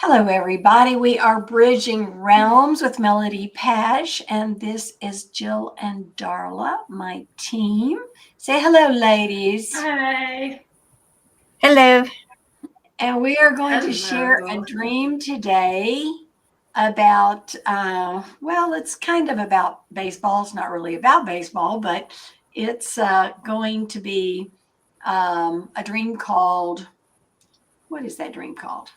Hello, everybody. We are Bridging Realms with Melody Pash, and this is Jill and Darla, my team. Say hello, ladies. Hi. Hello. And we are going to share a Hello. dream today about, well, it's kind of about baseball. It's not really about baseball, but it's going to be a dream called, what is that dream called?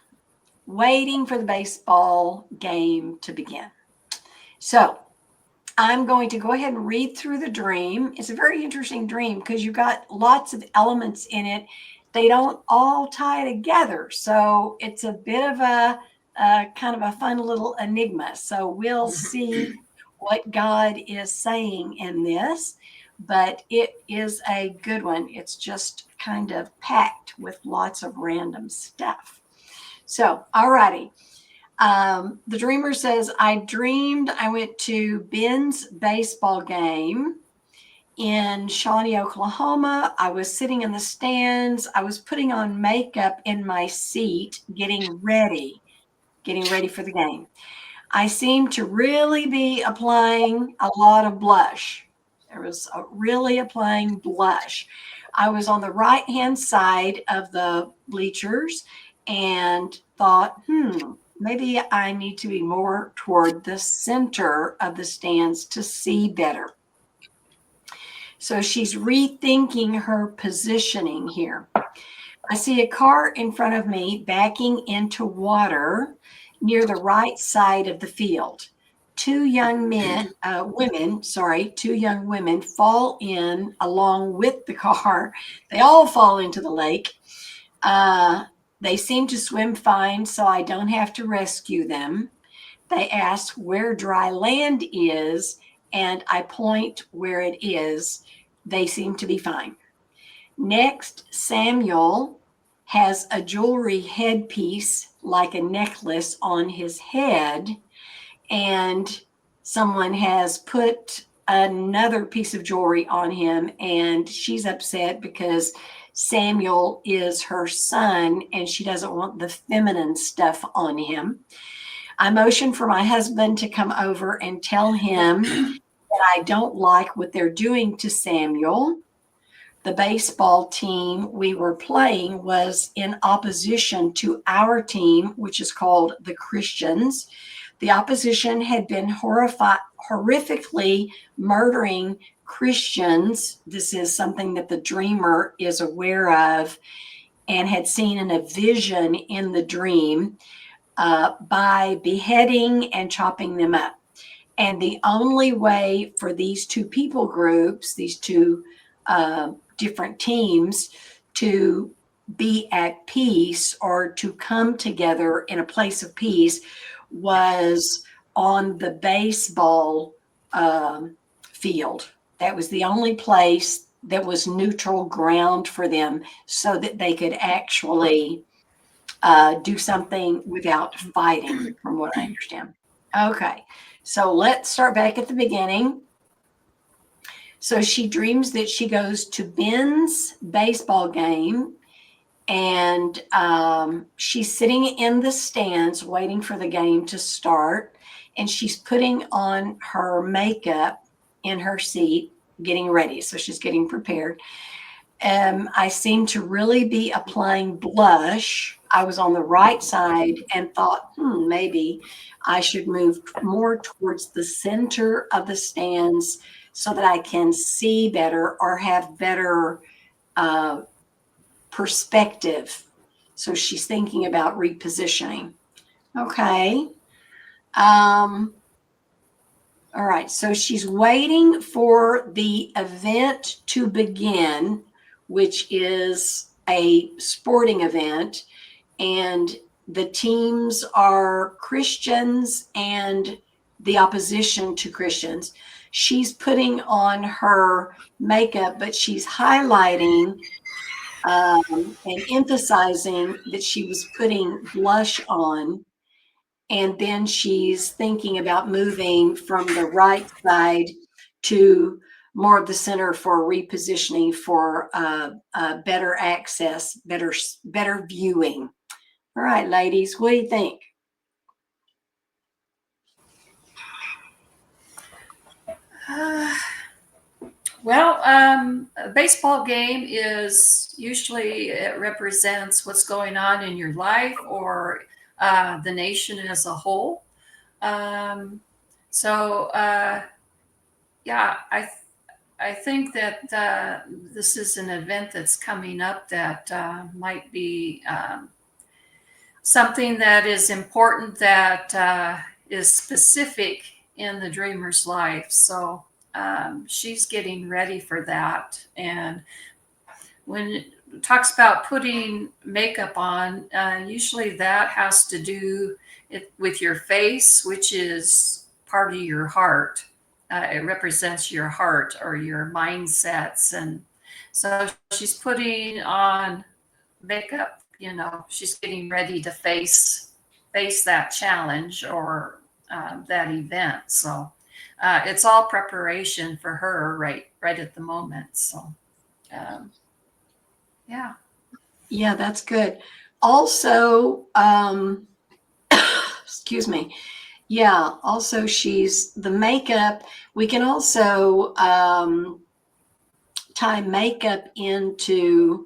Waiting for the baseball game to begin. So I'm going to go ahead and read through the dream. It's a very interesting dream because you've got lots of elements in it. They don't all tie together. So it's a bit of a kind of a fun little enigma. So we'll see what God is saying in this, but it is a good one. It's just kind of packed with lots of random stuff. So, all righty. The dreamer says, I dreamed I went to Ben's baseball game in Shawnee, Oklahoma. I was sitting in the stands. I was putting on makeup in my seat, getting ready for the game. I seemed to really be applying a lot of blush. There was really applying blush. I was on the right hand side of the bleachers and thought, maybe I need to be more toward the center of the stands to see better. So she's rethinking her positioning here. I see a car in front of me backing into water near the right side of the field. Two young women fall in along with the car. They all fall into the lake. They seem to swim fine, so I don't have to rescue them. They ask where dry land is, and I point where it is. They seem to be fine. Next, Samuel has a jewelry headpiece like a necklace on his head, and someone has put another piece of jewelry on him, and she's upset because Samuel is her son and she doesn't want the feminine stuff on him. I motion for my husband to come over and tell him that I don't like what they're doing to Samuel. The baseball team we were playing was in opposition to our team, which is called the Christians. The opposition had been horrifically murdering Christians. This is something that the dreamer is aware of and had seen in a vision in the dream by beheading and chopping them up. And the only way for these two people groups, these two different teams, to be at peace or to come together in a place of peace was on the baseball field. That was the only place that was neutral ground for them so that they could actually do something without fighting, from what I understand. Okay, so let's start back at the beginning. So she dreams that she goes to Ben's baseball game and she's sitting in the stands waiting for the game to start. And she's putting on her makeup in her seat, getting ready. So she's getting prepared. I seem to really be applying blush. I was on the right side and thought, maybe I should move more towards the center of the stands so that I can see better or have better perspective. So she's thinking about repositioning. Okay. All right. So she's waiting for the event to begin, which is a sporting event. And the teams are Christians and the opposition to Christians. She's putting on her makeup, but she's highlighting and emphasizing that she was putting blush on. And then she's thinking about moving from the right side to more of the center for repositioning for better access, better viewing. All right, ladies, what do you think? Well, a baseball game is usually, it represents what's going on in your life or the nation as a whole. Um, so yeah, I think that this is an event that's coming up that might be something that is important, that is specific in the dreamer's life. So she's getting ready for that. And when it talks about putting makeup on, usually that has to do with your face, which is part of your heart. It represents your heart or your mindsets. And so she's putting on makeup, she's getting ready to face that challenge or that event. So it's all preparation for her right at the moment. So um, yeah. Yeah, that's good. Also, excuse me. Yeah, also she's the makeup. We can also tie makeup into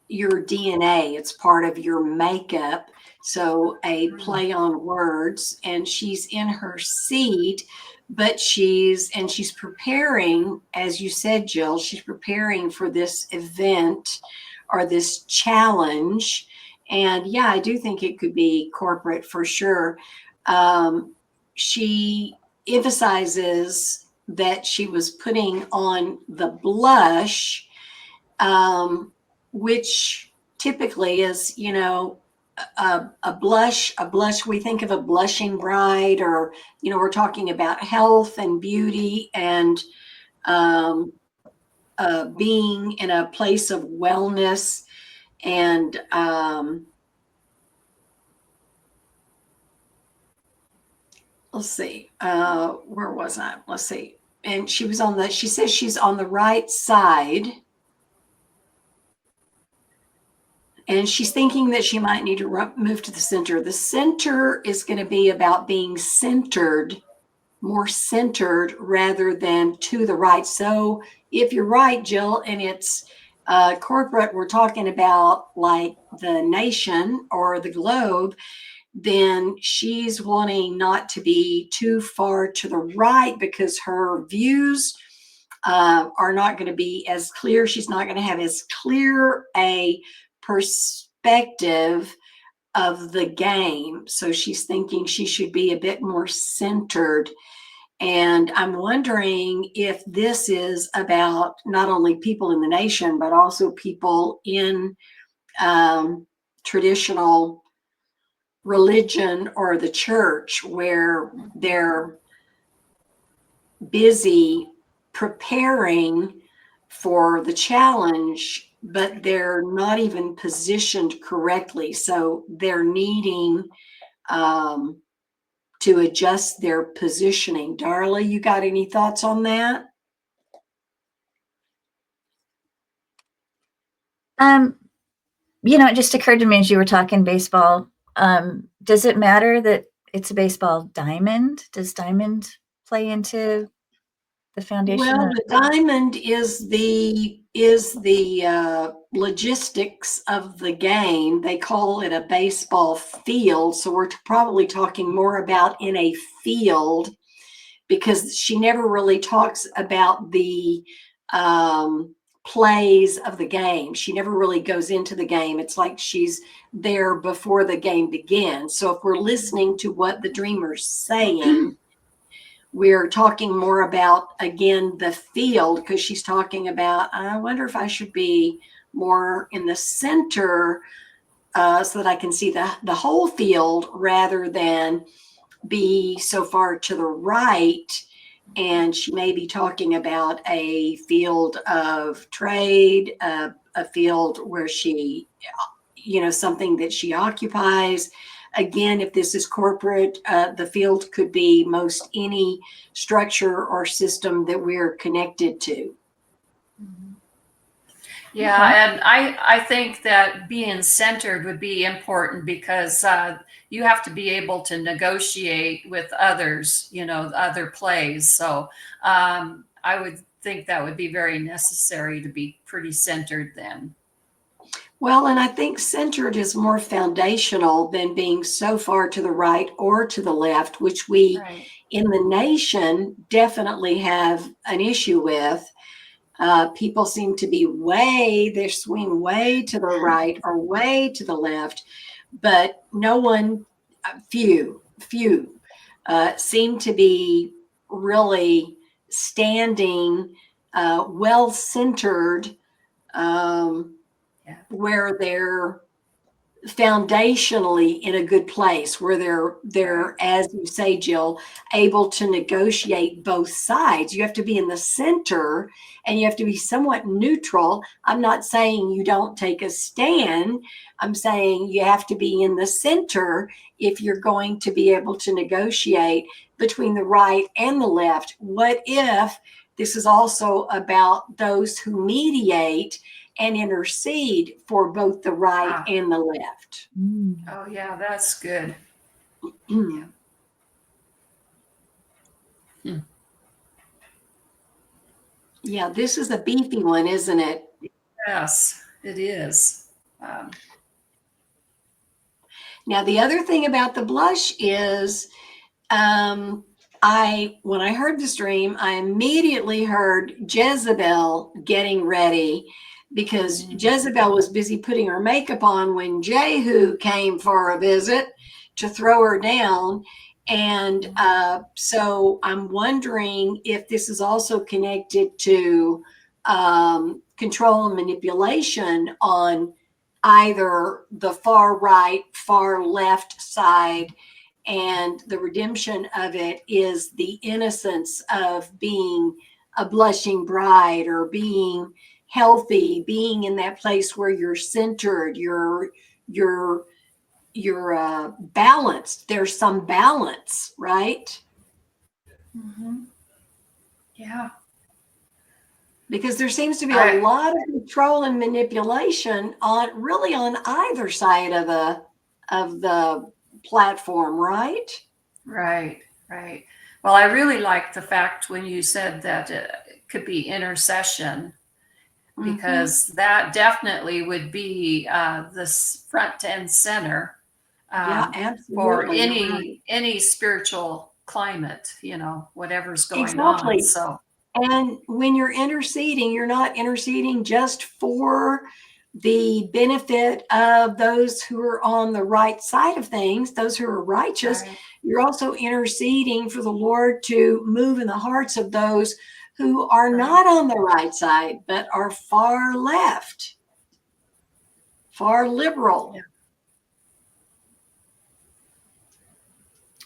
your DNA. It's part of your makeup. So a play on words, and she's in her seat, but she's preparing, as you said, Jill, she's preparing for this event or this challenge. And yeah, I do think it could be corporate for sure. She emphasizes that she was putting on the blush, which typically is, a blush. We think of a blushing bride, or, we're talking about health and beauty and um, being in a place of wellness. And let's see, where was I? Let's see. And she says she's on the right side. And she's thinking that she might need to move to the center. The center is going to be about being centered, more centered rather than to the right. So if you're right, Jill, and it's corporate, we're talking about like the nation or the globe, then she's wanting not to be too far to the right because her views are not going to be as clear. She's not going to have as clear a perspective of the game. So she's thinking she should be a bit more centered. And I'm wondering if this is about not only people in the nation, but also people in traditional religion or the church, where they're busy preparing for the challenge, but they're not even positioned correctly. So they're needing to adjust their positioning. Darla, you got any thoughts on that? It just occurred to me as you were talking baseball. Does it matter that it's a baseball diamond? Does diamond play into the foundation? Well, the diamond is the logistics of the game. They call it a baseball field, so we're probably talking more about in a field, because she never really talks about the plays of the game. She never really goes into the game. It's like she's there before the game begins. So if we're listening to what the dreamer's saying, we're talking more about, again, the field, because she's talking about, I wonder if I should be more in the center so that I can see the whole field rather than be so far to the right. And she may be talking about a field of trade, a field where she, something that she occupies. Again, if this is corporate, the field could be most any structure or system that we're connected to. Yeah, Okay. and I think that being centered would be important because you have to be able to negotiate with others, other plays. So I would think that would be very necessary to be pretty centered then. Well, and I think centered is more foundational than being so far to the right or to the left, which we Right. in the nation definitely have an issue with. People seem to be they swing way to the right or way to the left, but no one, few seem to be really standing well centered, um, Yeah. where they're foundationally in a good place, where they're, as you say, Jill, able to negotiate both sides. You have to be in the center and you have to be somewhat neutral. I'm not saying you don't take a stand. I'm saying you have to be in the center if you're going to be able to negotiate between the right and the left. What if this is also about those who mediate and intercede for both the right Ah, and the left? Mm. oh, yeah, that's good. Hmm. Hmm. Yeah, this is a beefy one, isn't it? Yes, it is. Now, the other thing about the blush is, when I heard this dream, I immediately heard Jezebel getting ready because Mhm. Jezebel was busy putting her makeup on when Jehu came for a visit to throw her down. And so I'm wondering if this is also connected to control and manipulation on either the far right, far left side, and the redemption of it is the innocence of being a blushing bride or being healthy, being in that place where you're centered, you're balanced. There's some balance, right? Mhm. Yeah. Because there seems to be a I lot of control and manipulation on either side of the platform, right? Right, right. Well, I really like the fact when you said that it could be intercession, Mm-hmm. because that definitely would be front and center Yeah, for absolutely. You're right. any spiritual climate, whatever's going on. Exactly. So, And when you're interceding, you're not interceding just for the benefit of those who are on the right side of things, those who are righteous. right, You're also interceding for the Lord to move in the hearts of those who are right. not on the right side, but are far left, far Yeah. liberal. And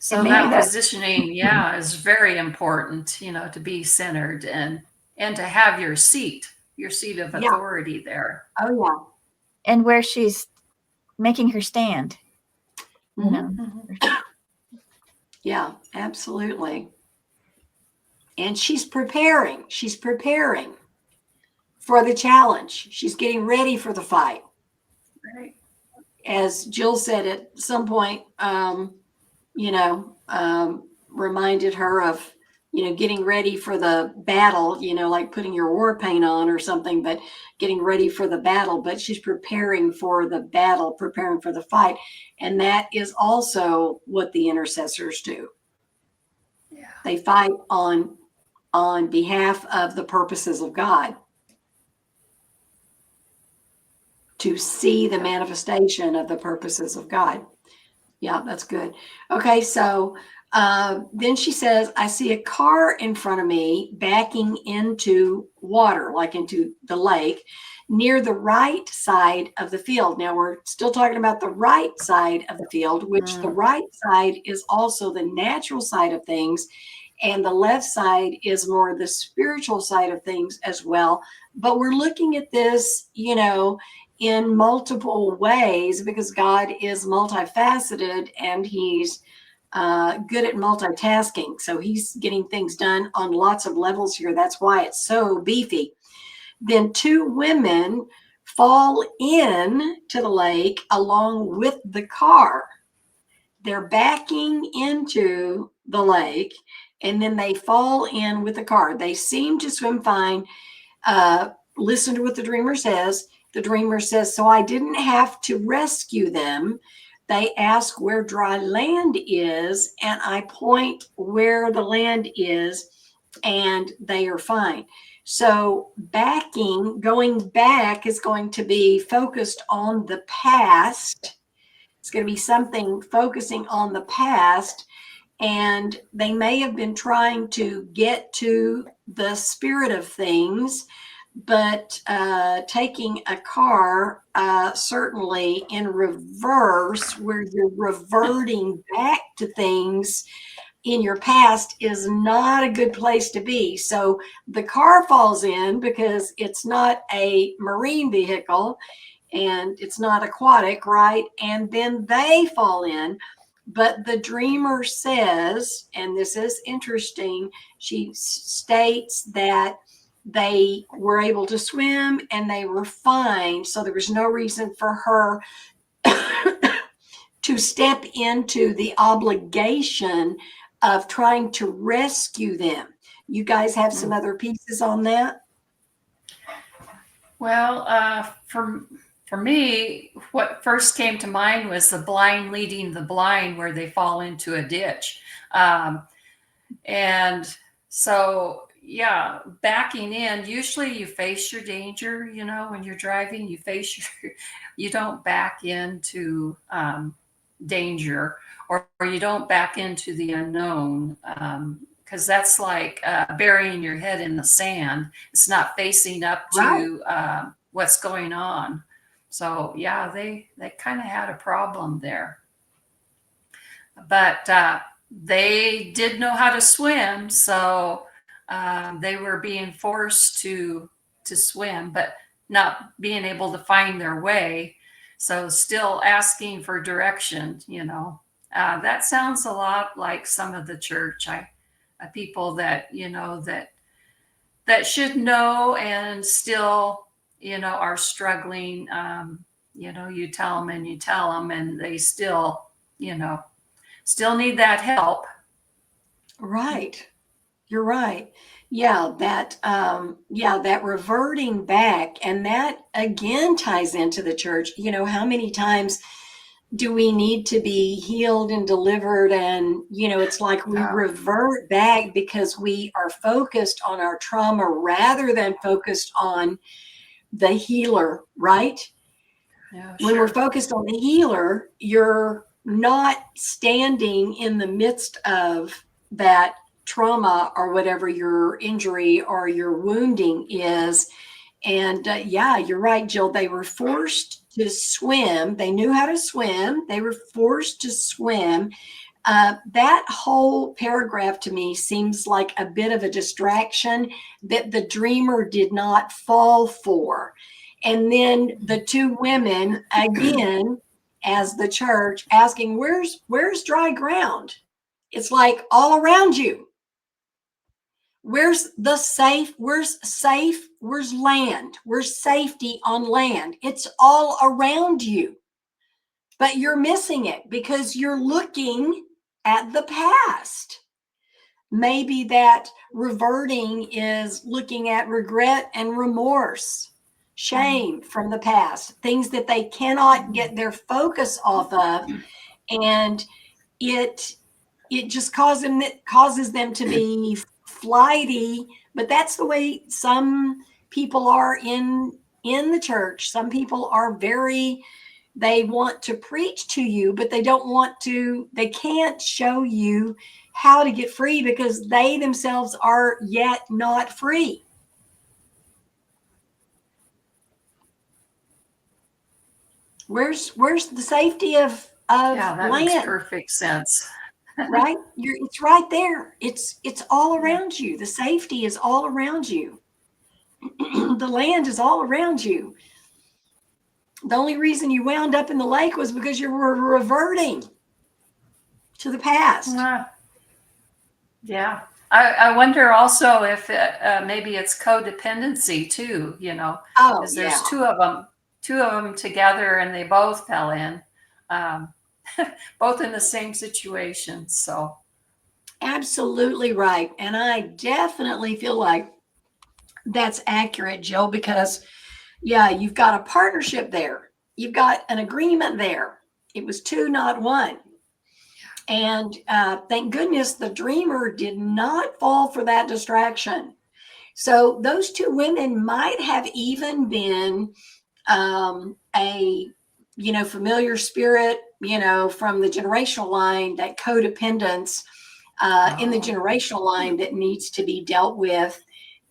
So maybe that that positioning, yeah, is very important, to be centered and to have your seat of Yeah. authority there. Oh, and where she's making her stand, yeah. you Mhm. know. Mhm. Yeah, absolutely. And she's preparing. She's preparing for the challenge. She's getting ready for the fight. Right. As Jill said at some point, reminded her of, getting ready for the battle, like putting your war paint on or something, but getting ready for the battle. But she's preparing for the battle, preparing for the fight. And that is also what the intercessors do. Yeah. They fight on behalf of the purposes of God, to see the manifestation of the purposes of God. Yeah, that's good. Okay, so then she says, I see a car in front of me backing into water, like into the lake, near the right side of the field. Now we're still talking about the right side of the field, which the Mm. right side is also the natural side of things. And the left side is more the spiritual side of things as well. But we're looking at this, in multiple ways because God is multifaceted and he's good at multitasking. So he's getting things done on lots of levels here. That's why it's so beefy. Then two women fall in to the lake along with the car. They're backing into the lake, and then they fall in with the car. They seem to swim fine. Listen to what the dreamer says. The dreamer says, so I didn't have to rescue them. They ask where dry land is, and I point where the land is, and they are fine. So going back is going to be focused on the past. It's going to be something focusing on the past, and they may have been trying to get to the spirit of things, but taking a car certainly in reverse, where you're reverting back to things in your past, is not a good place to be. So the car falls in because it's not a marine vehicle and it's not aquatic, right? And then they fall in. But the dreamer says, and this is interesting, she states that they were able to swim and they were fine. So there was no reason for her to step into the obligation of trying to rescue them. You guys have some other pieces on that? Well, for me, what first came to mind was the blind leading the blind, where they fall into a ditch. And so, yeah, backing in, usually you face your danger, when you're driving, you don't back into danger, or you don't back into the unknown, because that's like burying your head in the sand. It's not facing up to what's going on. So yeah, they kind of had a problem there, but they did know how to swim, so they were being forced to swim, but not being able to find their way. So still asking for direction, that sounds a lot like some of the church. People that, that should know and still, are struggling. You tell them and you tell them, and they still, still need that help. Right. You're right. Yeah, that reverting back, and that again ties into the church. How many times do we need to be healed and delivered? And, it's like we revert back because we are focused on our trauma rather than focused on the healer, right? Yeah, When sure. we're focused on the healer, you're not standing in the midst of that trauma or whatever your injury or your wounding is. And yeah, you're right, Jill. They were forced to swim. They knew how to swim. They were forced to swim. That whole paragraph to me seems like a bit of a distraction that the dreamer did not fall for. And then the two women, again, as the church, asking, where's dry ground? It's like all around you. Where's safe? Where's land? Where's safety on land? It's all around you. But you're missing it because you're looking at the past. Maybe that reverting is looking at regret and remorse, shame from the past, things that they cannot get their focus off of. And it just causes them to be flighty. But that's the way some people are in the church. Some people are they want to preach to you, but they can't show you how to get free because they themselves are yet not free. Where's the safety of Yeah, that land? makes perfect sense. Right? It's right there. It's all around you. The safety is all around you. The land is all around you. The only reason you wound up in the lake was because you were reverting to the past. Yeah. I wonder also if maybe it's codependency too, Oh, because yeah. there's two of them together and they both fell in, um, both in the same situation. So, Absolutely right. And I definitely feel like that's accurate, Jill, because yeah, you've got a partnership there. You've got an agreement there. It was two, not one. And thank goodness the dreamer did not fall for that distraction. So those two women might have even been a familiar spirit, from the generational line, that codependence in the generational line that needs to be dealt with,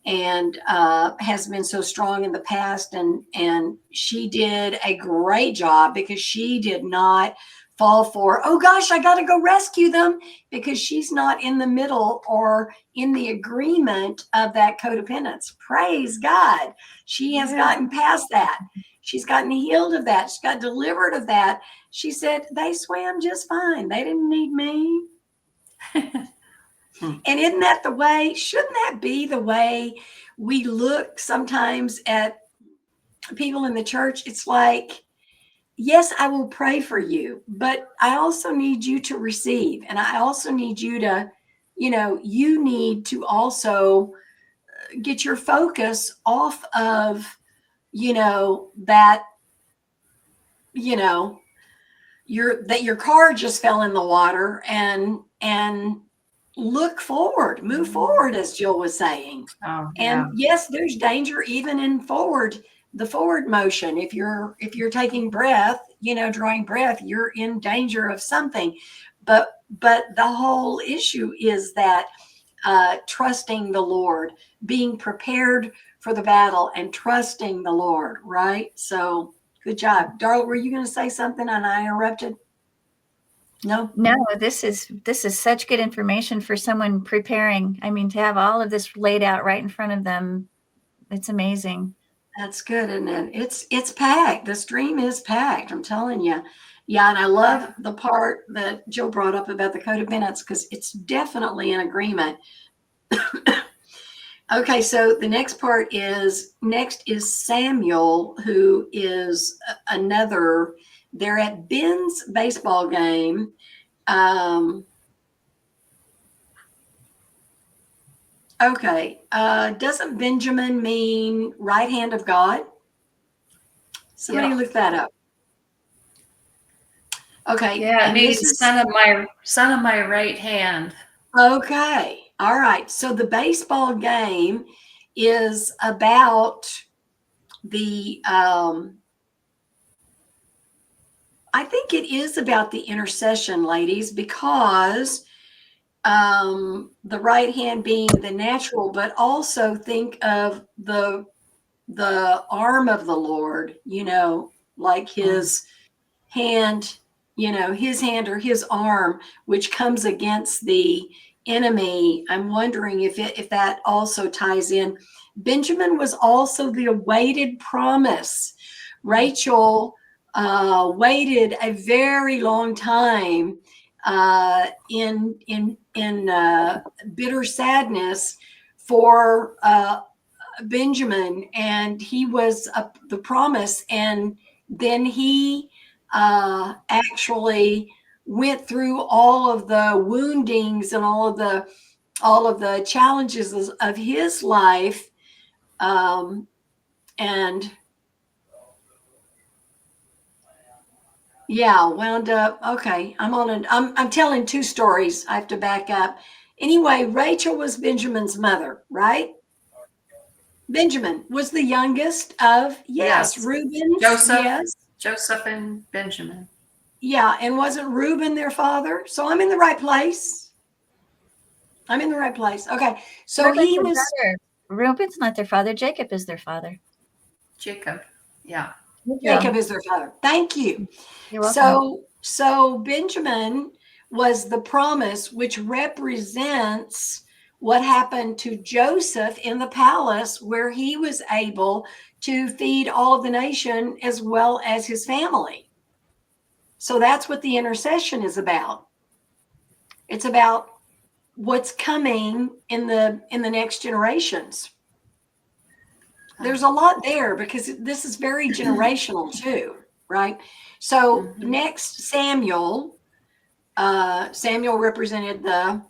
and has been so strong in the past. And she did a great job because she did not fall for, oh gosh, I got to go rescue them, because she's not in the middle or in the agreement of that codependence. Praise God. She has gotten past that. She's gotten healed of that. She got delivered of that. She said, they swam just fine. They didn't need me. And isn't that the way? Shouldn't that be the way we look sometimes at people in the church? It's like, yes, I will pray for you, but I also need you to receive. And I also need you to, you need to also get your focus off of, that, your car just fell in the water, and look forward, move forward, as Jill was saying. oh, And yeah. yes, there's danger even in the forward motion. If you're taking breath, drawing breath, you're in danger of something. But the whole issue is that trusting the Lord, being prepared for the battle, and trusting the Lord, right? So good job. Darla, were you going to say something and I interrupted? No? No, this is such good information for someone preparing. I mean, to have all of this laid out right in front of them, it's amazing. That's good, isn't it? It's packed. The stream is packed. I'm telling you. Yeah, and I love the part that Jill brought up about the codependence, because it's definitely an agreement. Okay, so the next is Samuel, who is another. They're at Ben's baseball game. Okay, doesn't Benjamin mean right hand of God? Somebody Yeah. look that up. Okay. Yeah, it and means this is son of my right hand. okay. All right. So the baseball game is about the I think it is about the intercession, ladies, because the right hand being the natural, but also think of the arm of the Lord, like his hand, his hand or his arm, which comes against the enemy. I'm wondering if that also ties in. Benjamin was also the awaited promise. Rachel waited a very long time in bitter sadness for Benjamin, and he was the promise, and then he actually went through all of the woundings and all of the challenges of his life, and yeah, wound up. Okay, I'm telling two stories. I have to back up. Anyway, Rachel was Benjamin's mother, right? Benjamin was the youngest of, yes, Yes. Reuben. Joseph. Yes. Joseph and Benjamin. Yeah, and wasn't Reuben their father? So I'm in the right place. I'm in the right place. Okay. So Reuben's he their was brother. Reuben's not their father. Jacob is their father. Jacob. Yeah. Jacob is their father. Thank you. You're welcome. So Benjamin was the promise, which represents what happened to Joseph in the palace, where he was able to feed all of the nation as well as his family. So that's what the intercession is about. It's about what's coming in the next generations. There's a lot there because this is very generational too, right? So next, Samuel. Samuel represented the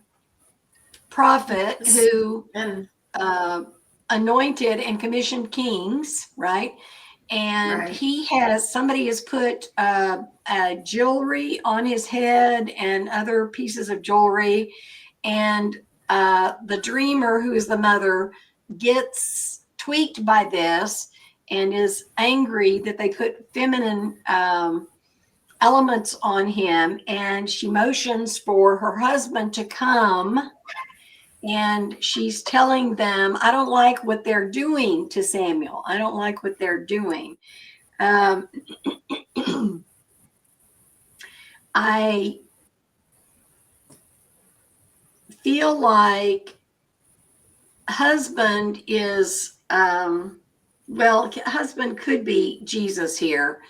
prophet who And anointed and commissioned kings, right? And right. somebody has put jewelry on his head and other pieces of jewelry. And the dreamer, who is the mother, gets tweaked by this and is angry that they put feminine elements on him. And she motions for her husband to come. And she's telling them, I don't like what they're doing to Samuel. I don't like what they're doing. I feel like husband is, husband could be Jesus here,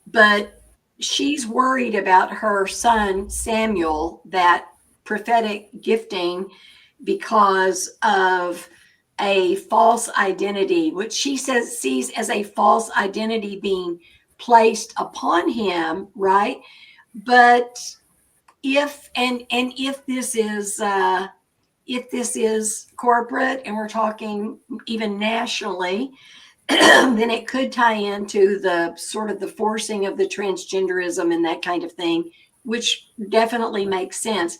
but she's worried about her son, Samuel, that prophetic gifting, because of a false identity, which she sees as a false identity being placed upon him, right? But if this is corporate and we're talking even nationally, then it could tie into the sort of the forcing of the transgenderism and that kind of thing, which definitely makes sense.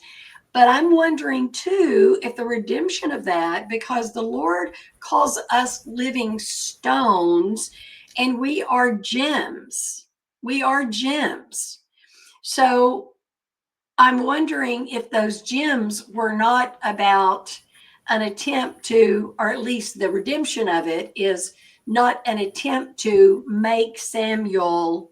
But I'm wondering too if the redemption of that, because the Lord calls us living stones and we are gems. We are gems. So I'm wondering if those gems were not about an attempt to, or at least the redemption of it is not an attempt to make Samuel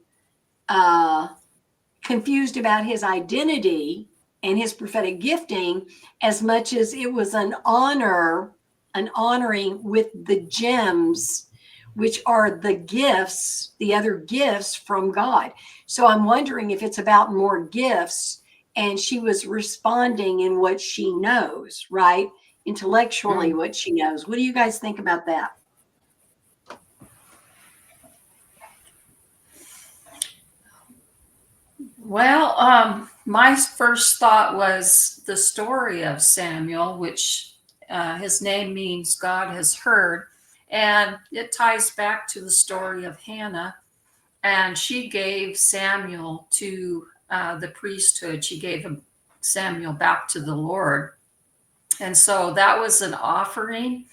confused about his identity and his prophetic gifting, as much as it was an honoring with the gems, which are the gifts, the other gifts from God. So I'm wondering if it's about more gifts, and she was responding in what she knows, right? Intellectually, what she knows. What do you guys think about that? Well, my first thought was the story of Samuel, which his name means God has heard. And it ties back to the story of Hannah. And she gave Samuel to the priesthood. She gave Samuel back to the Lord. And so that was an offering.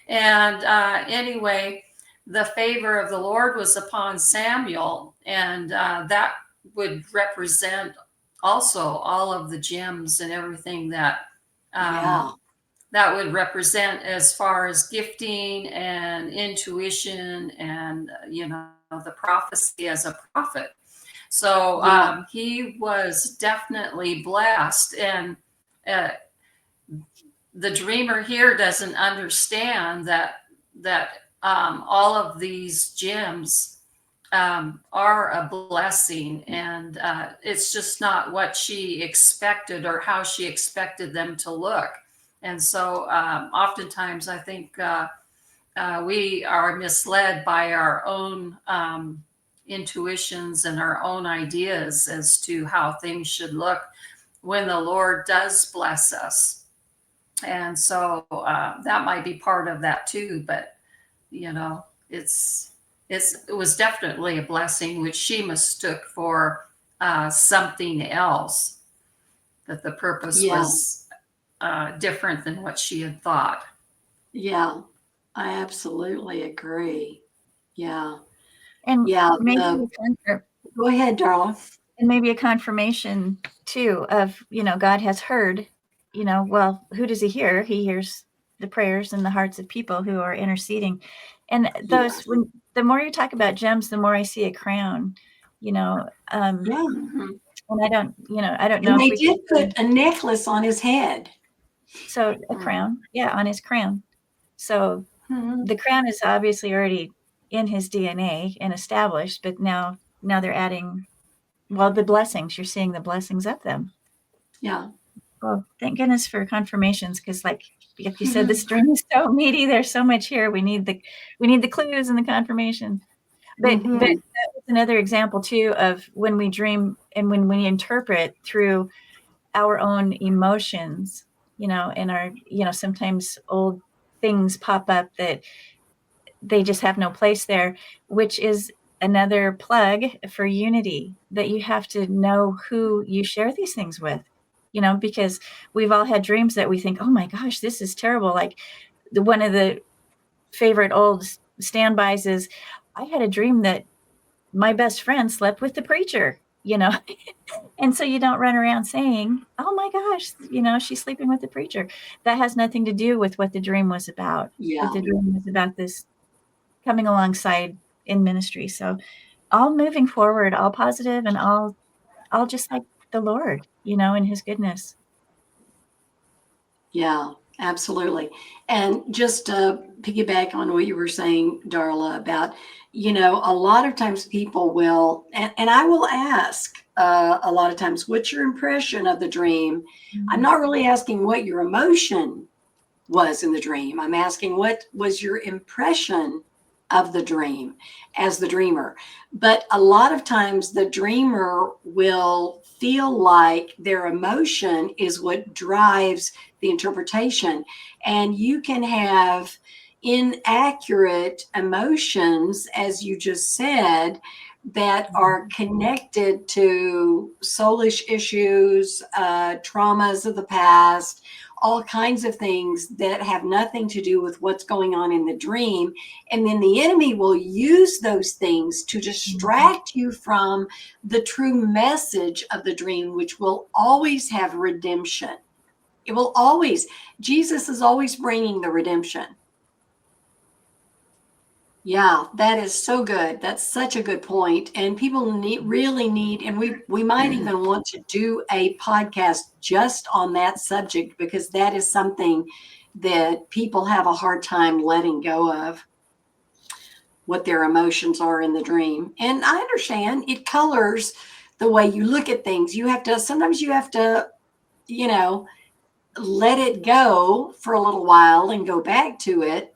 And anyway, the favor of the Lord was upon Samuel. And that would represent also all of the gems and everything that that would represent as far as gifting and intuition and the prophecy as a prophet. So he was definitely blessed. And the dreamer here doesn't understand that all of these gems are a blessing, and it's just not what she expected or how she expected them to look. And so oftentimes I think we are misled by our own intuitions and our own ideas as to how things should look when the Lord does bless us. And so that might be part of that too. But it was definitely a blessing, which she mistook for something else, that the purpose was different than what she had thought. Yeah, I absolutely agree. Yeah. And maybe go ahead, Darla. And maybe a confirmation too of, God has heard, well, who does he hear? He hears the prayers and the hearts of people who are interceding. And those, when the more you talk about gems, the more I see a crown, and I don't know. And they did put a necklace on his head. So a crown, on his crown. So the crown is obviously already in his DNA and established, but now they're adding, the blessings. You're seeing the blessings of them. Yeah. Well, thank goodness for confirmations, because like you said, this dream is so meaty. There's so much here. We need the clues and the confirmation. But Mhm. that was another example too of when we dream and when we interpret through our own emotions, and our, sometimes old things pop up that they just have no place there, which is another plug for unity, that you have to know who you share these things with, because we've all had dreams that we think, oh my gosh, this is terrible. Like one of the favorite old standbys is, I had a dream that my best friend slept with the preacher. And so you don't run around saying, oh my gosh, she's sleeping with the preacher. That has nothing to do with what the dream was about. Yeah. But the dream was about this coming alongside in ministry. So all moving forward, all positive, and all just like the Lord, in his goodness. Yeah, absolutely. And just to piggyback on what you were saying, Darla, about, a lot of times people will, and I will ask a lot of times, what's your impression of the dream? I'm not really asking what your emotion was in the dream. I'm asking what was your impression of the dream as the dreamer. But a lot of times the dreamer will feel like their emotion is what drives the interpretation. And you can have inaccurate emotions, as you just said, that are connected to soulish issues, traumas of the past, all kinds of things that have nothing to do with what's going on in the dream. And then the enemy will use those things to distract you from the true message of the dream, which will always have redemption. It will always, Jesus is always bringing the redemption. Yeah, that is so good. That's such a good point. And people really need, and we might even want to do a podcast just on that subject, because that is something that people have a hard time letting go of, what their emotions are in the dream. And I understand it colors the way you look at things. Sometimes you have to, let it go for a little while and go back to it,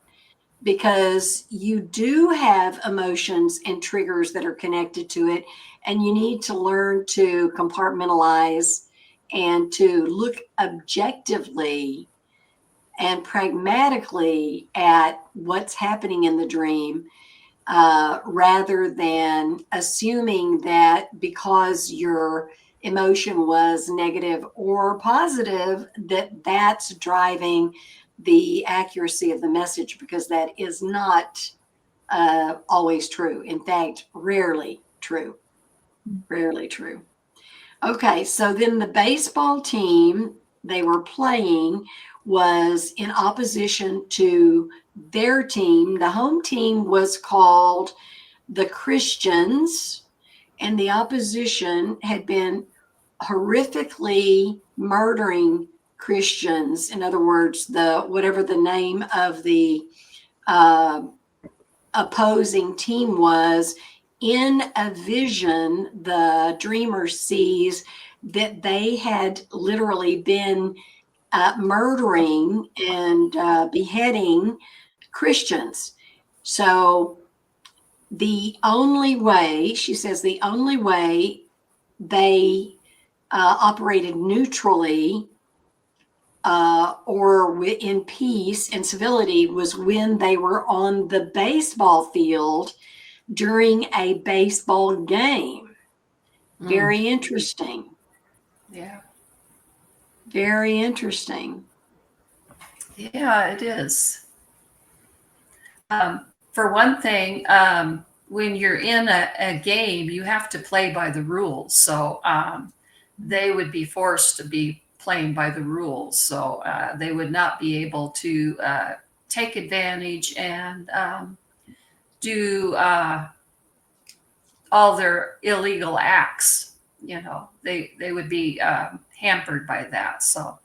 because you do have emotions and triggers that are connected to it. And you need to learn to compartmentalize and to look objectively and pragmatically at what's happening in the dream, rather than assuming that because your emotion was negative or positive, that that's driving the accuracy of the message, because that is not always true. In fact, rarely true. Rarely true. Okay, so then the baseball team they were playing was in opposition to their team. The home team was called the Christians, and the opposition had been horrifically murdering Christians. In other words, whatever the name of the opposing team was, in a vision, the dreamer sees that they had literally been murdering and beheading Christians. So the only way, she says, the only way they operated neutrally or in peace and civility was when they were on the baseball field during a baseball game. Very interesting. Yeah. Very interesting. Yeah, it is. For one thing, when you're in a game, you have to play by the rules. So they would be forced to be playing by the rules. So they would not be able to take advantage and do all their illegal acts. They would be hampered by that. So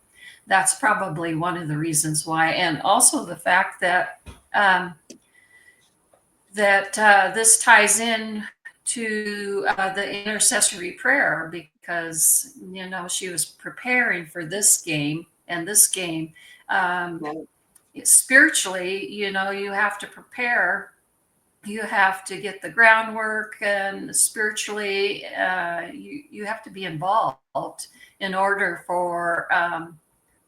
that's probably one of the reasons why. And also the fact that this ties in to the intercessory prayer, because, she was preparing for this game and this game. Spiritually, you have to prepare. You have to get the groundwork, and spiritually, you have to be involved in order for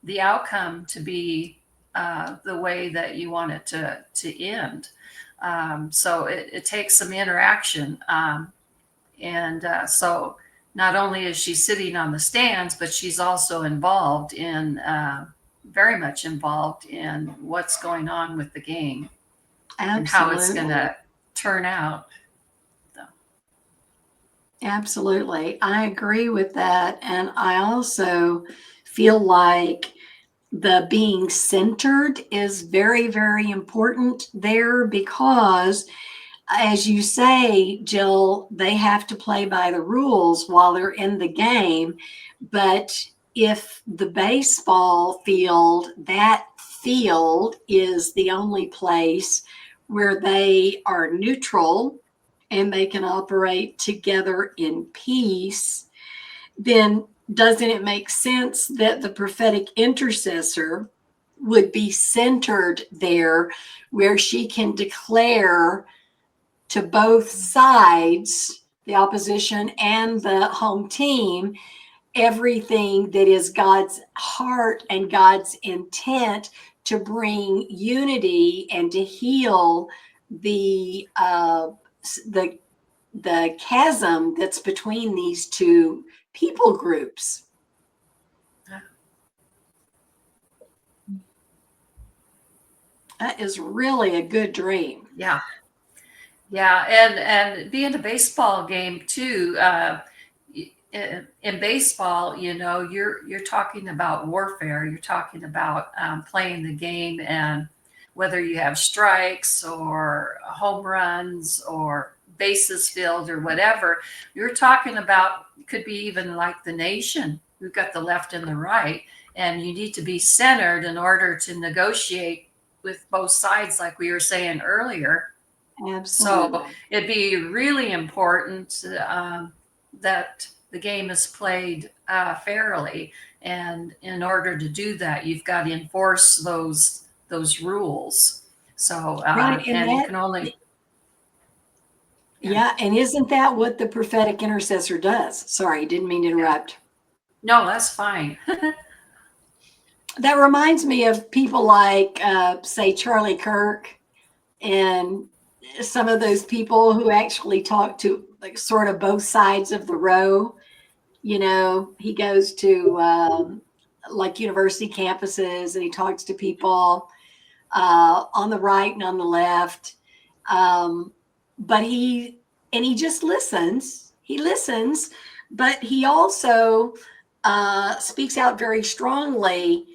the outcome to be the way that you want it to end. So it takes some interaction. So not only is she sitting on the stands, but she's also involved in, very much involved in what's going on with the game. Absolutely. And how it's going to turn out. Absolutely. I agree with that. And I also feel like the being centered is very, very important there, because as you say, Jill, they have to play by the rules while they're in the game. But if the baseball field, that field is the only place where they are neutral and they can operate together in peace, then doesn't it make sense that the prophetic intercessor would be centered there, where she can declare to both sides, the opposition and the home team, everything that is God's heart and God's intent to bring unity and to heal the chasm that's between these two people groups. That is really a good dream. Yeah. And being a baseball game too, in baseball, you're talking about warfare. You're talking about playing the game, and whether you have strikes or home runs or bases filled or whatever, you're talking about, could be even like the nation. We've got the left and the right, and you need to be centered in order to negotiate with both sides, like we were saying earlier. Absolutely. So it'd be really important that the game is played fairly, and in order to do that, you've got to enforce those rules. So Right, and you can only. Yeah, and isn't that what the prophetic intercessor does? Sorry, didn't mean to interrupt. No, that's fine. That reminds me of people like, say, Charlie Kirk, and some of those people who actually talk to like sort of both sides of the row. He goes to like university campuses and he talks to people on the right and on the left. But he just listens. He listens, but he also speaks out very strongly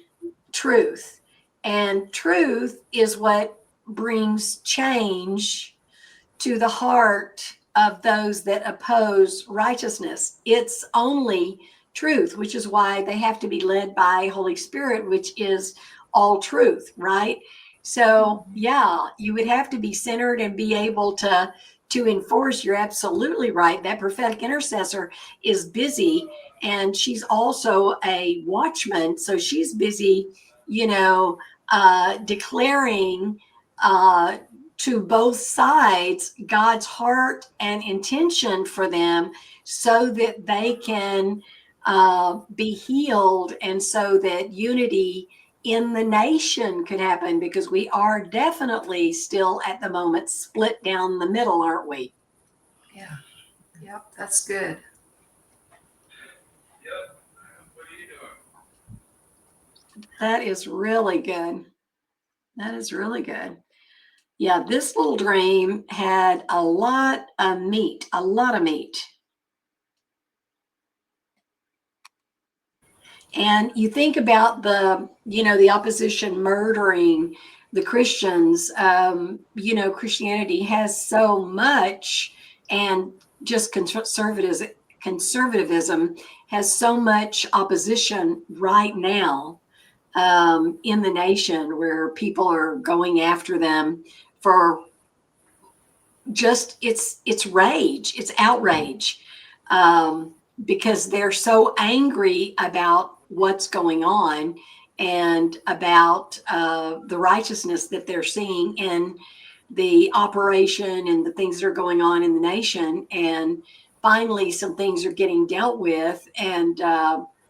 truth. And truth is what brings change to the heart of those that oppose righteousness. It's only truth, which is why they have to be led by Holy Spirit, which is all truth, right? So yeah, you would have to be centered and be able to enforce. You're absolutely right. That prophetic intercessor is busy, and she's also a watchman. So she's busy, declaring to both sides God's heart and intention for them, so that they can be healed, and so that unity in the nation could happen, because we are definitely still at the moment split down the middle, aren't we? Yeah. Yep, that's good. That is really good. That is really good. Yeah, this little dream had a lot of meat. And you think about the opposition murdering the Christians. Christianity has so much, and just conservatism has so much opposition right now in the nation, where people are going after them for just it's rage, it's outrage. because they're so angry about what's going on and about the righteousness that they're seeing in the operation and the things that are going on in the nation. And finally, some things are getting dealt with. And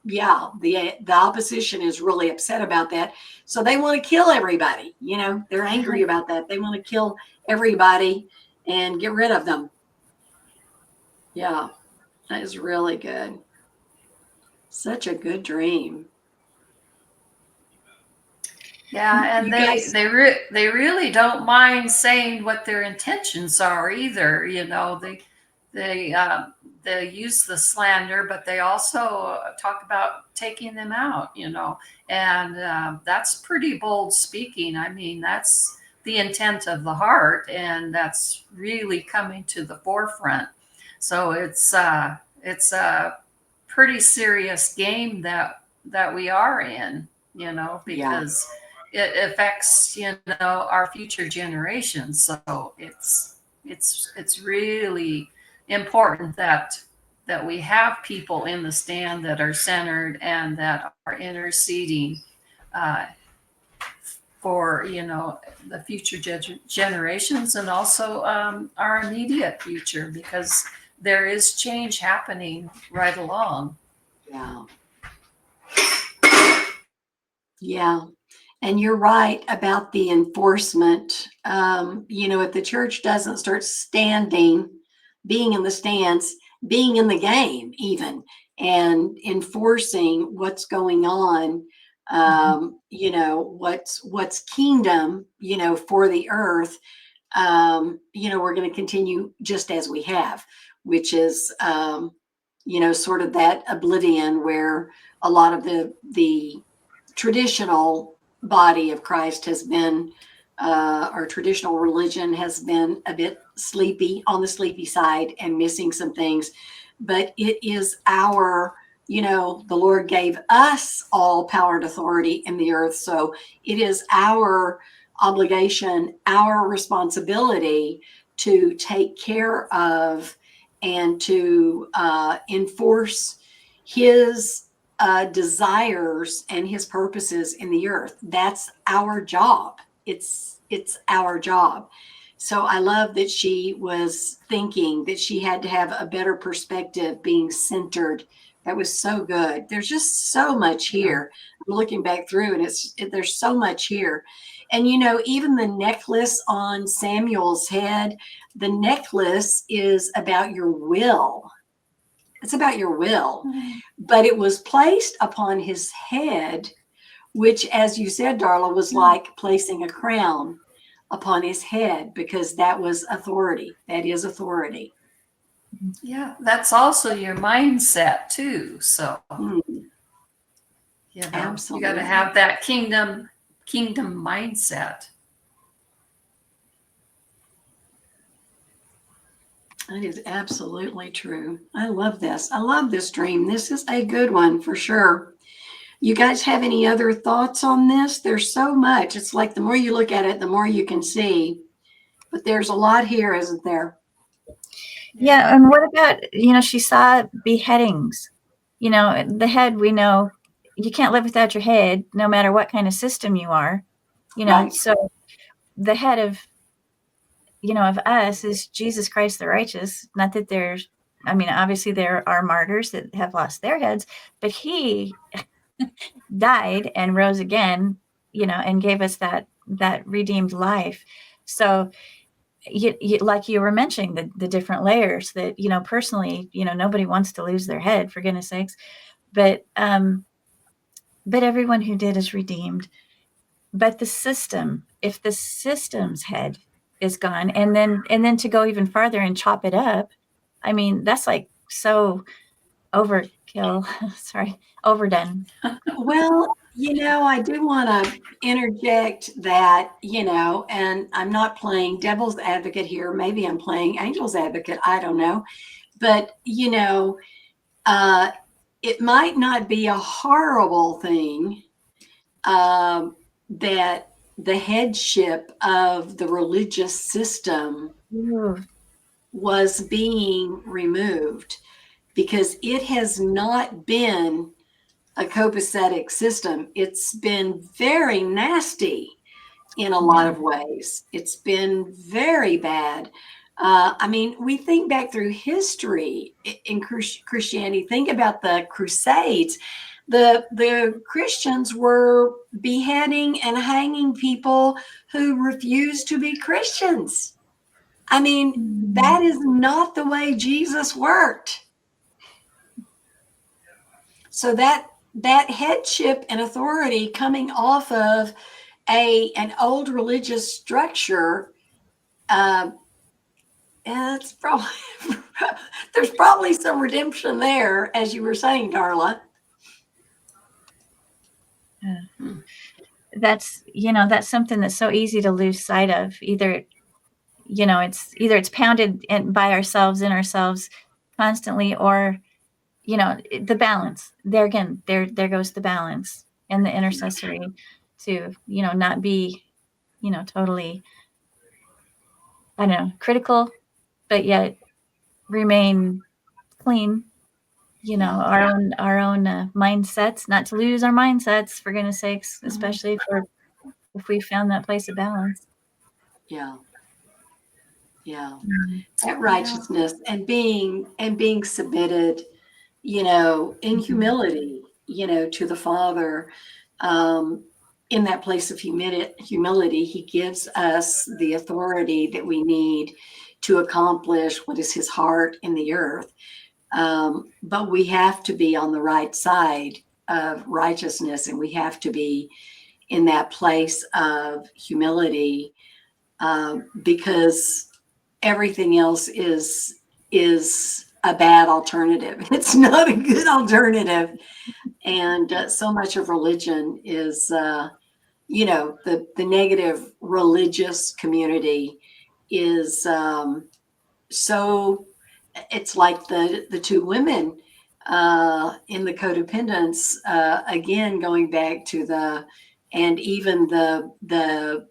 yeah, the opposition is really upset about that. So they want to kill everybody. They're angry about that. They want to kill everybody and get rid of them. Yeah, that is really good. Such a good dream. Yeah, and You they guys, they really don't mind saying what their intentions are either. They use the slander, but they also talk about taking them out. And that's pretty bold speaking. I mean, that's the intent of the heart, and that's really coming to the forefront. So it's a pretty serious game that we are in. yeah, Because it affects our future generations. So it's really important that we have people in the stand that are centered and that are interceding uh, for the future generations, and also our immediate future, because there is change happening right along. yeah, yeah. And you're right about the enforcement. If the church doesn't start standing, being in the stance, being in the game, even, and enforcing what's going on, what's kingdom, for the earth, we're going to continue just as we have, which is, sort of that oblivion where a lot of the traditional body of Christ has been, our traditional religion has been a bit sleepy, on the sleepy side, and missing some things. But it is the Lord gave us all power and authority in the earth. So it is our obligation, our responsibility to take care of and to enforce His desires and His purposes in the earth. That's our job. It's our job. So I love that she was thinking that she had to have a better perspective, being centered. That was so good. There's just so much here. I'm looking back through, and there's so much here. And even the necklace on Samuel's head, the necklace is about your will. It's about your will. But it was placed upon his head, which, as you said, Darla, was like placing a crown upon his head, because that was authority. That is authority. Yeah, that's also your mindset too. So you got to Absolutely. have that kingdom mindset. That is absolutely true. I love this. I love this dream. This is a good one for sure. You guys have any other thoughts on this? There's so much. It's like the more you look at it, the more you can see. But there's a lot here, isn't there? Yeah, and what about, she saw beheadings. The head, we know you can't live without your head, no matter what kind of system you are. Right. So the head of us is Jesus Christ the righteous. Not that obviously there are martyrs that have lost their heads, but He died and rose again, and gave us that redeemed life. So like you were mentioning, the different layers that, personally, nobody wants to lose their head, for goodness sakes, but everyone who did is redeemed. But the system, if the system's head is gone, and then to go even farther and chop it up, that's like so overkill. Sorry, overdone. Well, I do want to interject that, and I'm not playing devil's advocate here. Maybe I'm playing angel's advocate. I don't know. But, it might not be a horrible thing that the headship of the religious system Ooh. was being removed, because it has not been a copacetic system. It's been very nasty in a lot of ways. It's been very bad. I mean, we think back through history in Christianity. Think about the Crusades. The Christians were beheading and hanging people who refused to be Christians. I mean, that is not the way Jesus worked. So that headship and authority coming off of an old religious structure, it's probably there's probably some redemption there, as you were saying, Darla. That's something that's so easy to lose sight of. Either it's pounded by ourselves in ourselves constantly, or the balance. There again, there goes the balance and the intercessory to not be totally, I don't know, critical, but yet remain clean. Our own mindsets, not to lose our mindsets, for goodness sakes, especially if we found that place of balance. Yeah. That righteousness and being submitted, in humility, to the Father. In that place of humility, he gives us the authority that we need to accomplish what is his heart in the earth. But we have to be on the right side of righteousness, and we have to be in that place of humility, because everything else is a bad alternative. It's not a good alternative. And so much of religion is, the negative religious community is so. It's like the two women in the codependence, again, going back to and even the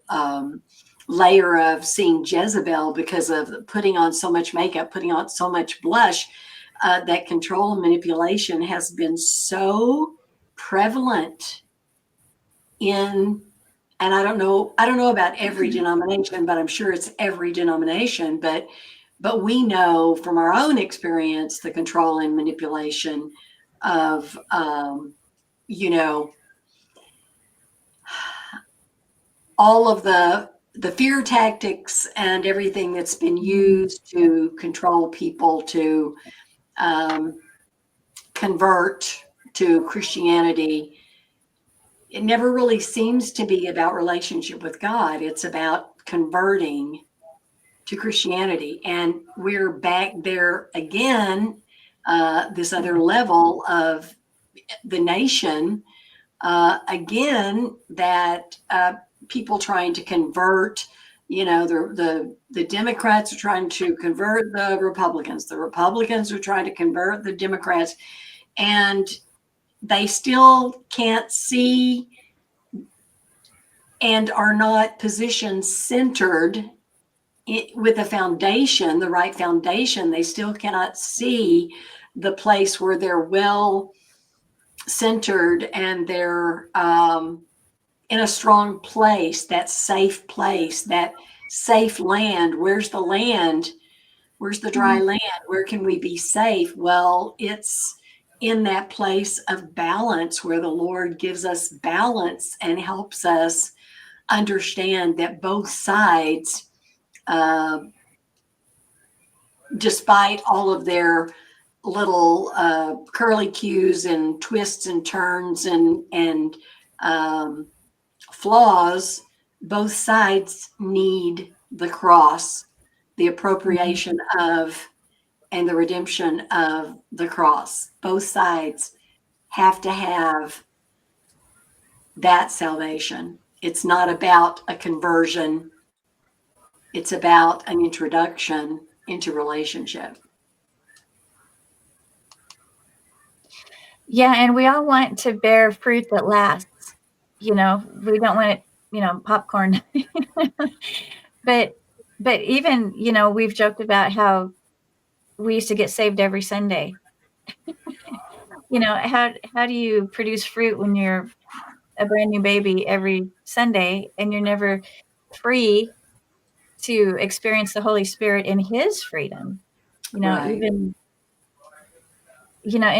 layer of seeing Jezebel, because of putting on so much makeup, putting on so much blush, that control and manipulation has been so prevalent and I don't know about every denomination, but I'm sure it's every denomination, but we know from our own experience the control and manipulation of, all of the fear tactics and everything that's been used to control people to convert to Christianity. It never really seems to be about relationship with God. It's about converting to Christianity. And we're back there again, this other level of the nation, again, that people trying to convert, the Democrats are trying to convert the Republicans. The Republicans are trying to convert the Democrats. And they still can't see and are not position centered with a foundation, the right foundation. They still cannot see the place where they're well centered and they're in a strong place, that safe place, that safe land. Where's the land? Where's the dry land? Where can we be safe? Well, it's in that place of balance where the Lord gives us balance and helps us understand that both sides, despite all of their little curly cues and twists and turns and flaws, both sides need the cross, the appropriation of and the redemption of the cross. Both sides have to have that salvation. It's not about a conversion. It's about an introduction into relationship. Yeah, and we all want to bear fruit that lasts. We don't want it, popcorn. But even, we've joked about how we used to get saved every Sunday. How do you produce fruit when you're a brand new baby every Sunday and you're never free to experience the Holy Spirit in his freedom? Right. And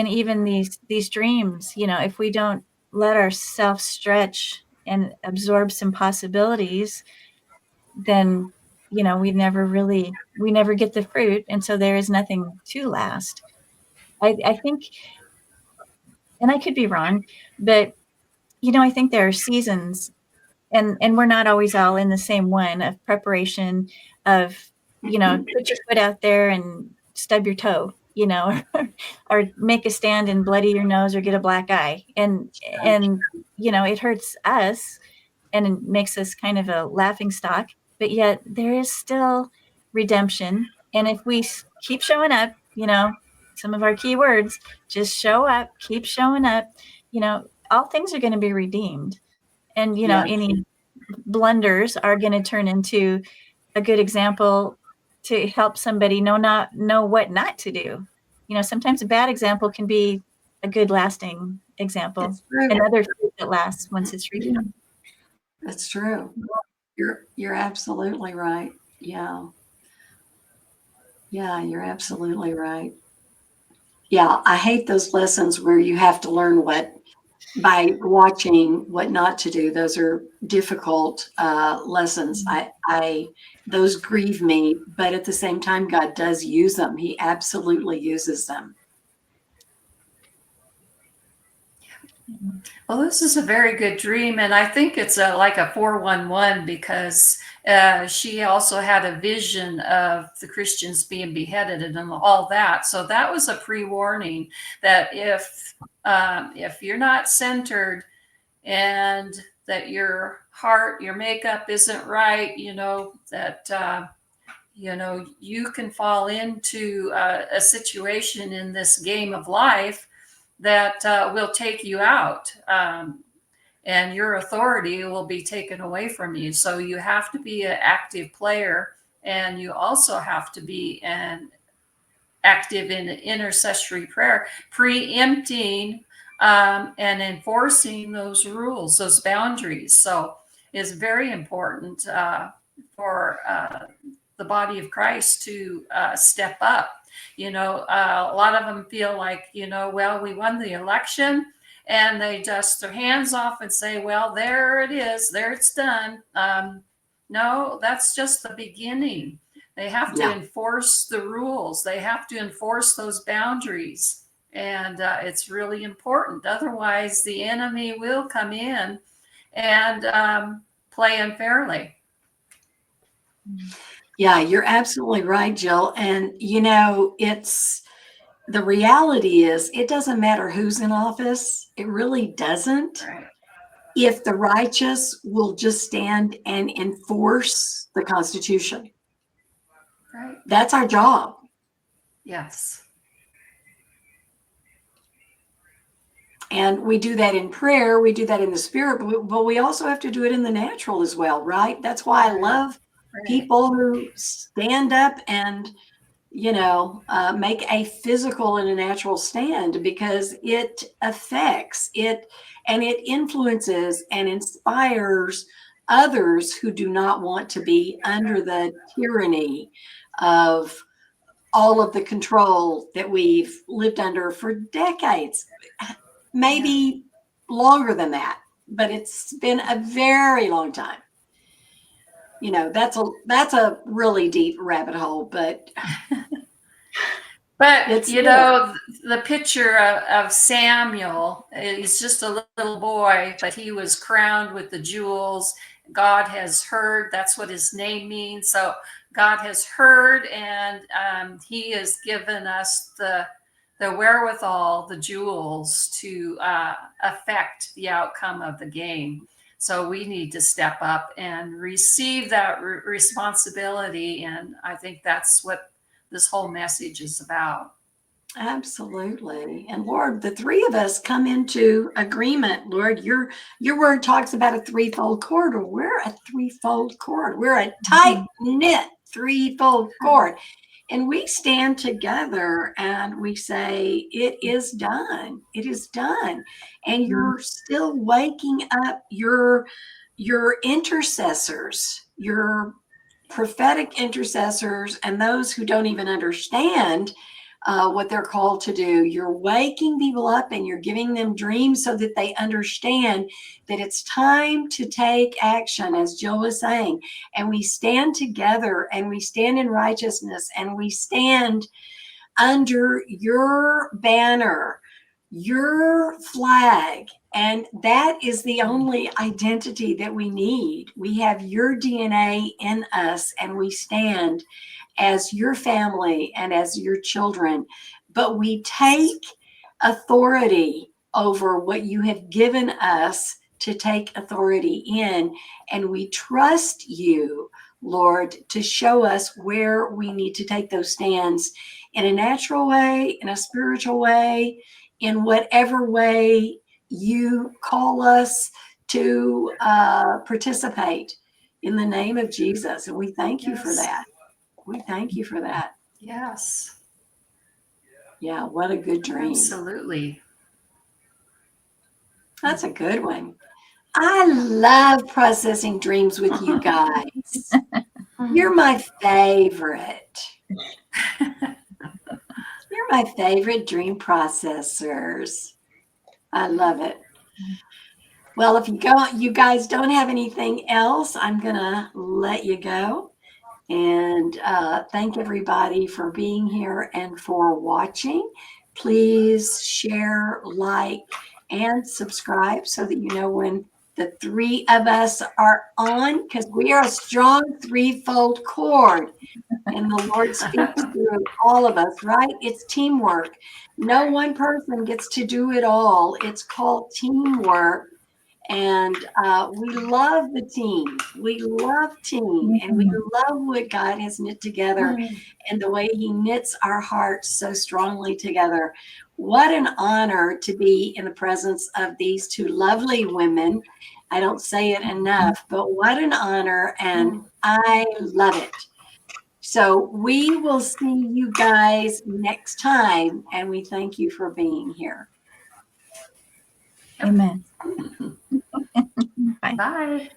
even these dreams, if we don't let ourselves stretch and absorb some possibilities, then we never get the fruit, and so there is nothing to last. I think, and I could be wrong, but I think there are seasons, and we're not always all in the same one, of preparation, of put your foot out there and stub your toe, or make a stand and bloody your nose or get a black eye, and it hurts us and it makes us kind of a laughing stock, but yet there is still redemption. And if we keep showing up, some of our key words, just show up, keep showing up, all things are going to be redeemed. And Yeah. any blunders are going to turn into a good example to help somebody know what not to do. Sometimes a bad example can be a good lasting example, It's true. another fruit that lasts once it's redeemed. That's true. You're absolutely right. Yeah. Yeah, you're absolutely right. Yeah, I hate those lessons where you have to learn by watching what not to do. Those are difficult lessons. Those grieve me, but at the same time, God does use them. He absolutely uses them. Well, this is a very good dream, and I think it's like a 411 because she also had a vision of the Christians being beheaded and all that. So that was a pre-warning that if you're not centered and that your heart, your makeup isn't right, that you can fall into a situation in this game of life that will take you out, and your authority will be taken away from you. So you have to be an active player, and you also have to be active in intercessory prayer, preempting and enforcing those rules, those boundaries. So it's very important for the body of Christ to step up. A lot of them feel like, well, we won the election, and they dust their hands off and say, well, there it is, there it's done. No, that's just the beginning. They have to enforce the rules. They have to enforce those boundaries. And it's really important. Otherwise, the enemy will come in and play unfairly. Yeah, you're absolutely right, Jill. And it's the reality is it doesn't matter who's in office. It really doesn't. Right. If the righteous will just stand and enforce the Constitution. Right. That's our job. Yes. And we do that in prayer. We do that in the spirit, but we also have to do it in the natural as well, right? That's why I love people who stand up and make a physical and a natural stand, because it affects it and it influences and inspires others who do not want to be under the tyranny of all of the control that we've lived under for decades, maybe longer than that, but it's been a very long time. That's a really deep rabbit hole, but the picture of Samuel is just a little boy, but he was crowned with the jewels. God has heard. That's what his name means. So God has heard, and he has given us the wherewithal, the jewels, to affect the outcome of the game. So we need to step up and receive that responsibility. And I think that's what this whole message is about. Absolutely. And Lord, the three of us come into agreement. Lord, your word talks about a threefold cord. We're a threefold cord. We're a tight knit threefold cord. And we stand together and we say, it is done. It is done. And you're still waking up your intercessors, your prophetic intercessors, and those who don't even understand what they're called to do. You're waking people up and you're giving them dreams so that they understand that it's time to take action, as Jill was saying. And we stand together and we stand in righteousness and we stand under your banner, your flag. And that is the only identity that we need. We have your DNA in us and we stand as your family and as your children. But we take authority over what you have given us to take authority in. And we trust you, Lord, to show us where we need to take those stands in a natural way, in a spiritual way, in whatever way you call us to participate in the name of Jesus. And we thank you for Yes. that. We thank you for that. Yes, Yeah, what a good dream. absolutely. That's a good one. I love processing dreams with you guys. You're my favorite. You're my favorite dream processors. I love it. Well, if you guys don't have anything else, I'm gonna let you go. And thank everybody for being here and for watching. Please share, like, and subscribe so that you know when the three of us are on, because we are a strong threefold cord. And the Lord speaks through all of us, right? It's teamwork. No one person gets to do it all. It's called teamwork. And we love the team. We love team. And we love what God has knit together and the way he knits our hearts so strongly together. What an honor to be in the presence of these two lovely women. I don't say it enough, but what an honor. And I love it. So we will see you guys next time. And we thank you for being here. Amen. Bye.